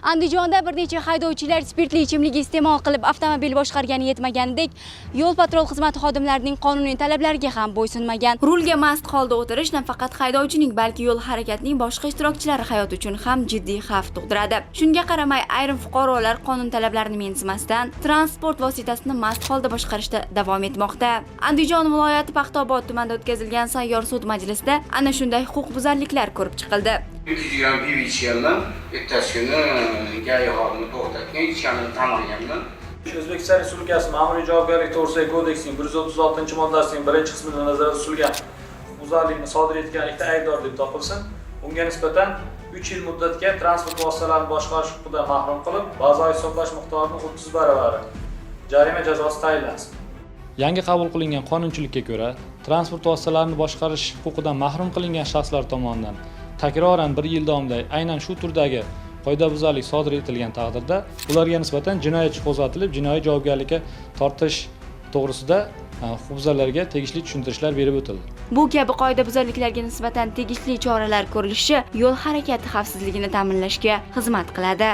Andijonda bir necha haydovchilar spirtli ichimlik iste'mol qilib avtomobil boshqargani yetmagandek, yo'l patrul xizmati xodimlarining qonuniy talablariga ham bo'ysunmagan. Rulga mast holda o'tirish nafaqat haydovchining, balki yo'l harakatining boshqa ishtirokchilari hayoti uchun ham jiddiy xavf tug'diradi. Shunga qaramay, ayrim fuqarolar qonun talablarini mensimasdan transport vositasini mast holda boshqarishda davom etmoqda. Andijon viloyati Paxtaobod tumanida o'tkazilgan sayyor sud majlisida ana shunday huquqbuzarliklar ko'rib chiqildi. 200 gram pivo ichganman, ertasi kuni gari xodimi to'xtatgan, ichganini tan olganman. O'zbekiston Respublikasi Ma'muriy javobgarlik to'g'risidagi kodeksining 136-moddasining 1-qismida nazarda tutilgan huquqbuzarlikni sodir etganlikda aybdor deb topilsin, unga nisbatan 3 yil muddatga transport vositalarini boshqarish huquqidan mahrum qilib, bazaviy hisoblash miqdorining 30 baravari jarima jazosi tayinlansin. Yangi qabul qilingan qonunchilikka ko'ra, transport vositalarini boshqarish huquqidan mahrum qilingan shaxslar tomonidan takroran 1 yil davomida aynan shu turdagi qoidabuzarlik sodir etilgan taqdirda ularga nisbatan jinoyat ishi qo'zg'atilib, jinoiy javobgarlikka tortish to'g'risida huquqbuzarlarga tegishli tushuntirishlar berib o'tildi. Bu kabi qoidabuzarliklarga nisbatan tegishli choralar ko'rilishi yo'l harakati xavfsizligini ta'minlashga xizmat qiladi.